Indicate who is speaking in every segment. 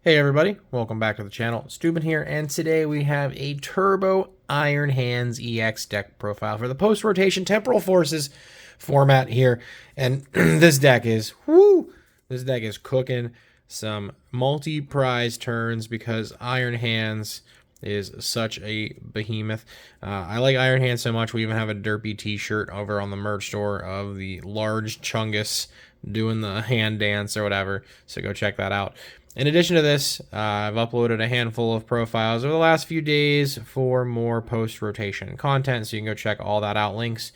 Speaker 1: Hey everybody, welcome back to the channel. Steuben here, and today we have a Turbo Iron Hands EX deck profile for the post-rotation Temporal Forces format here. And this deck is, this deck is cooking some multi-prize turns because Iron Hands is such a behemoth. I like Iron Hands so much, we even have a derpy t-shirt over on the merch store of the large Chungus doing the hand dance or whatever, so go check that out. In addition to this, I've uploaded a handful of profiles over the last few days for more post-rotation content, so you can go check all that out. Links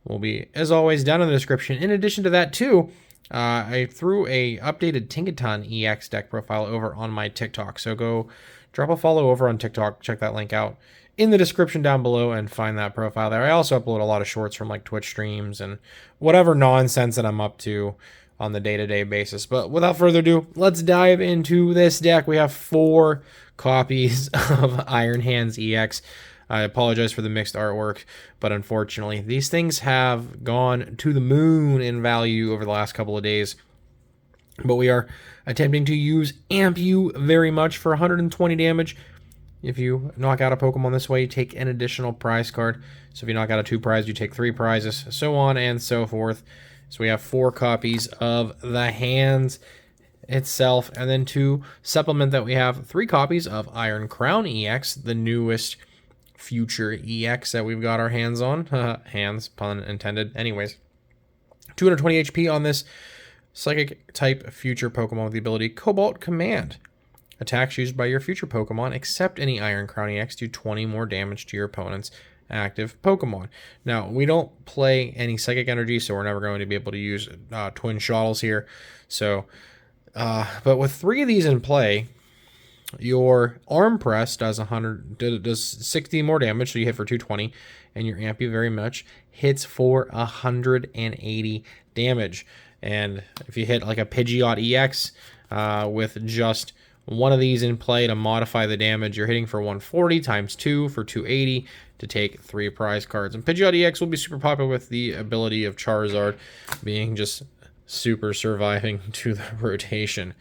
Speaker 1: will be, as always, down in the description. In addition to that, too, I threw a updated Tinkaton EX deck profile over on my TikTok, so go drop a follow over on TikTok, check that link out in the description down below and find that profile there. I also upload a lot of shorts from like Twitch streams and whatever nonsense that I'm up to on the day-to-day basis. But without further ado, let's dive into this deck. We have 4 copies of Iron Hands EX. I apologize for the mixed artwork, but unfortunately, these things have gone to the moon in value over the last couple of days. But we are attempting to use Amp You very much for 120 damage. If you knock out a Pokemon this way, you take an additional prize card. So if you knock out a 2 prize, you take 3 prizes, so on and so forth. So we have 4 copies of the Hands itself, and then to supplement that, we have 3 copies of Iron Crown EX, the newest future EX that we've got our hands on. Hands, pun intended. Anyways, 220 HP on this Psychic type future Pokemon with the ability Cobalt Command. Attacks used by your future Pokemon, except any Iron Crown EX, do 20 more damage to your opponent's active Pokemon. Now, we don't play any Psychic Energy, so we're never going to be able to use Twin Shottles here. So, but with 3 of these in play, your Arm Press does 60 more damage, so you hit for 220, and your Amp You very much hits for 180 damage. And if you hit like a Pidgeot EX with just 1 of these in play to modify the damage, you're hitting for 140 times 2 for 280 to take 3 prize cards. And Pidgeot EX will be super popular with the ability of Charizard being just super surviving to the rotation.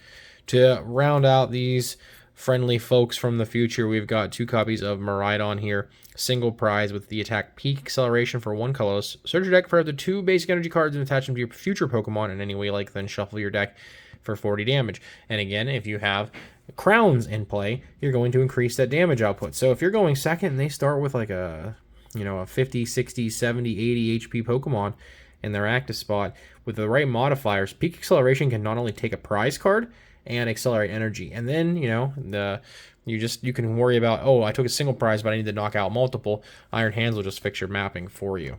Speaker 1: To round out these friendly folks from the future, we've got 2 copies of Miraidon here. Single prize with the attack peak acceleration for 1 colorless. Search your deck for up to 2 basic energy cards and attach them to your future Pokemon in any way, like then shuffle your deck for 40 damage. And again, if you have crowns in play, you're going to increase that damage output. So if you're going second and they start with like a, a 50, 60, 70, 80 HP Pokemon in their active spot, with the right modifiers, peak acceleration can not only take a prize card and accelerate energy. And then, you can worry about, oh, I took a single prize, but I need to knock out multiple. Iron Hands will just fix your mapping for you.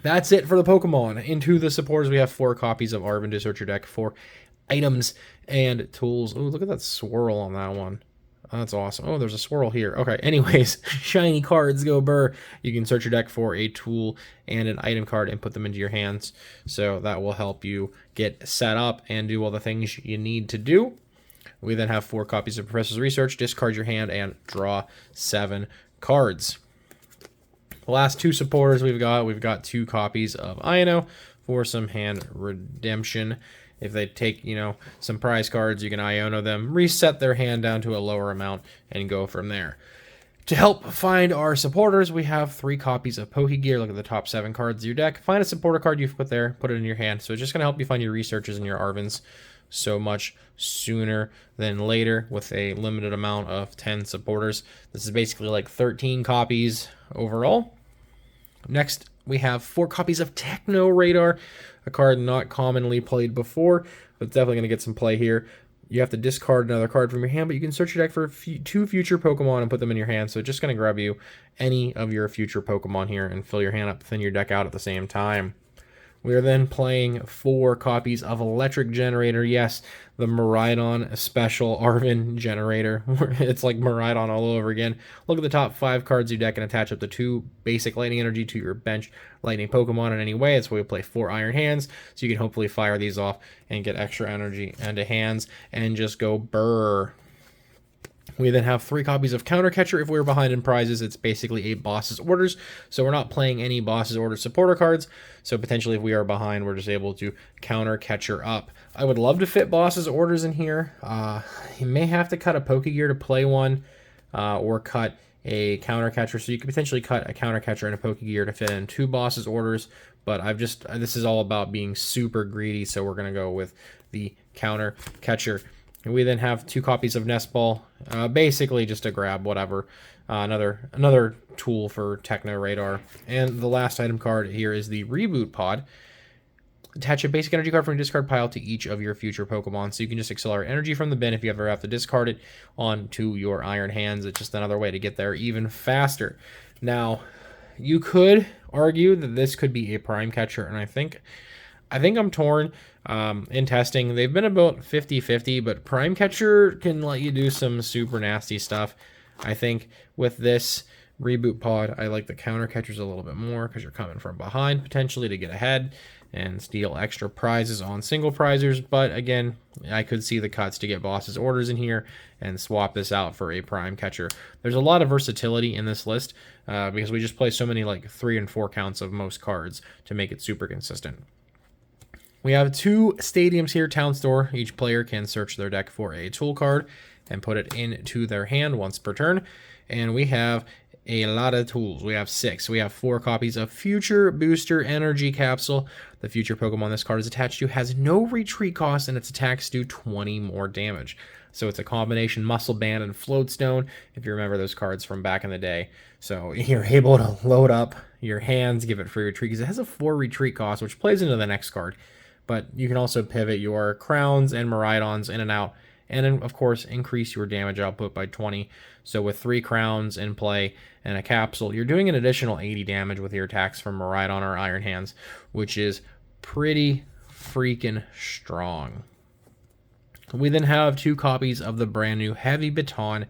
Speaker 1: That's it for the Pokemon. Into the supporters, we have 4 copies of Arven to search your deck for items and tools. Oh, look at that swirl on that one. That's awesome. Oh, there's a swirl here. Okay, anyways, shiny cards go burr. You can search your deck for a tool and an item card and put them into your hands. So that will help you get set up and do all the things you need to do. We then have 4 copies of Professor's Research. Discard your hand and draw 7 cards. The last 2 supporters we've got 2 copies of Ino for some hand redemption. If they take, some prize cards, you can Iono them, reset their hand down to a lower amount, and go from there. To help find our supporters, we have 3 copies of Pokegear. Look at the top 7 cards of your deck. Find a supporter card you've put there, put it in your hand. So it's just going to help you find your researches and your Arvens so much sooner than later with a limited amount of 10 supporters. This is basically like 13 copies overall. Next, we have 4 copies of Techno Radar, a card not commonly played before, but definitely going to get some play here. You have to discard another card from your hand, but you can search your deck for 2 future Pokemon and put them in your hand. So it's just going to grab you any of your future Pokemon here and fill your hand up, thin your deck out at the same time. We are then playing 4 copies of Electric Generator. Yes, the Miraidon special Arven generator. It's like Miraidon all over again. Look at the top 5 cards of your deck and attach up to 2 basic lightning energy to your bench lightning Pokemon in any way. That's why we play 4 Iron Hands, so you can hopefully fire these off and get extra energy into hands and just go burr. We then have 3 copies of Counter Catcher. If we're behind in prizes, it's basically a boss's orders. So we're not playing any boss's order supporter cards. So potentially if we are behind, we're just able to Counter Catcher up. I would love to fit boss's orders in here. You may have to cut a Pokegear to play one, or cut a Counter Catcher. So you could potentially cut a Counter Catcher and a Pokegear to fit in 2 boss's orders. But this is all about being super greedy. So we're going to go with the Counter Catcher. And we then have 2 copies of Nest Ball, basically just to grab whatever, another tool for Techno Radar. And the last item card here is the Reboot Pod. Attach a basic energy card from your discard pile to each of your future Pokemon, so you can just accelerate energy from the bin if you ever have to discard it onto your Iron Hands. It's just another way to get there even faster. Now, you could argue that this could be a Prime Catcher, and I think I'm torn. In testing, they've been about 50-50, but Prime Catcher can let you do some super nasty stuff. I think with this Reboot Pod, I like the Counter Catchers a little bit more because you're coming from behind potentially to get ahead and steal extra prizes on single prizers. But again, I could see the cuts to get boss's orders in here and swap this out for a Prime Catcher. There's a lot of versatility in this list because we just play so many like 3 and 4 counts of most cards to make it super consistent. We have 2 stadiums here, Town Store. Each player can search their deck for a tool card and put it into their hand once per turn. And we have a lot of tools. We have 6. We have 4 copies of Future Booster Energy Capsule. The future Pokemon this card is attached to has no retreat cost, and its attacks do 20 more damage. So it's a combination Muscle Band and Floatstone, if you remember those cards from back in the day. So you're able to load up your hands, give it free retreat, because it has a 4 retreat cost, which plays into the next card. But you can also pivot your Crowns and Miraidons in and out, and then, of course, increase your damage output by 20. So with 3 Crowns in play and a Capsule, you're doing an additional 80 damage with your attacks from Miraidon or Iron Hands, which is pretty freaking strong. We then have 2 copies of the brand new Heavy Baton.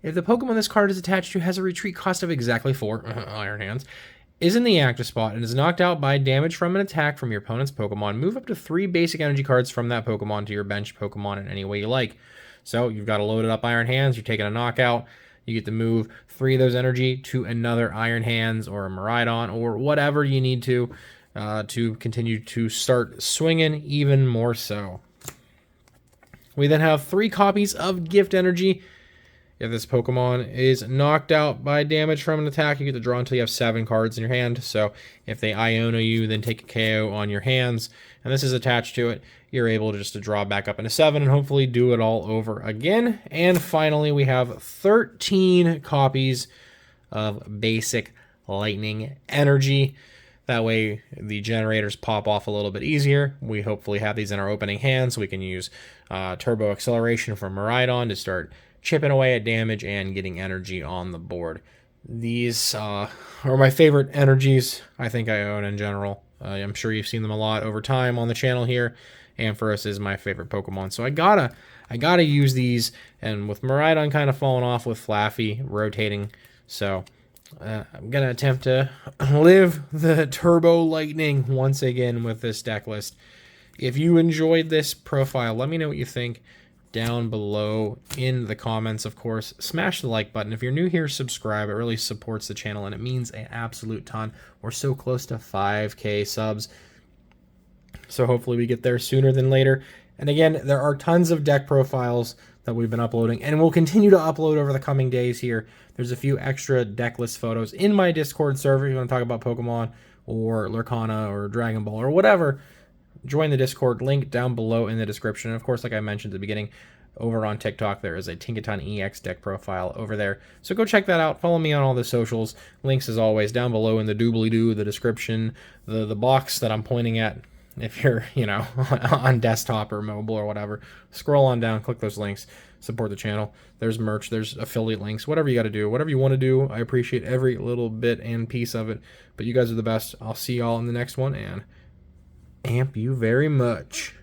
Speaker 1: If the Pokemon this card is attached to has a retreat cost of exactly 4 Iron Hands, is in the active spot, and is knocked out by damage from an attack from your opponent's Pokemon, move up to 3 basic energy cards from that Pokemon to your bench Pokemon in any way you like. So you've got a loaded up Iron Hands, you're taking a knockout, you get to move 3 of those energy to another Iron Hands or a Miraidon or whatever you need to continue to start swinging even more so. We then have 3 copies of Gift Energy. If this Pokemon is knocked out by damage from an attack, you get to draw until you have 7 cards in your hand. So if they Iono you, then take a KO on your hands, and this is attached to it, you're able to just to draw back up into 7 and hopefully do it all over again. And finally, we have 13 copies of Basic Lightning Energy. That way the generators pop off a little bit easier. We hopefully have these in our opening hand, so we can use Turbo Acceleration from Miraidon to start chipping away at damage and getting energy on the board. These are my favorite energies I think I own in general. I'm sure you've seen them a lot over time on the channel here. Ampharos is my favorite Pokemon, so I gotta use these. And with Miraidon kind of falling off with Flaffy rotating, so I'm gonna attempt to live the Turbo Lightning once again with this deck list. If you enjoyed this profile, let me know what you think down below in the comments. Of course, smash the like button. If you're new here, subscribe. It really supports the channel and it means an absolute ton. We're so close to 5K subs, so hopefully we get there sooner than later. And again, there are tons of deck profiles that we've been uploading and we'll continue to upload over the coming days here. There's a few extra deck list photos in my Discord server. If you want to talk about Pokemon or Lurkana or Dragon Ball or whatever, join the Discord, link down below in the description. And of course, like I mentioned at the beginning, over on TikTok, there is a Tinkaton EX deck profile over there. So go check that out. Follow me on all the socials. Links, as always, down below in the doobly-doo, the description, the box that I'm pointing at. If you're, on desktop or mobile or whatever, scroll on down, click those links, support the channel. There's merch, there's affiliate links, whatever you got to do, whatever you want to do. I appreciate every little bit and piece of it. But you guys are the best. I'll see y'all in the next one, and amp you very much.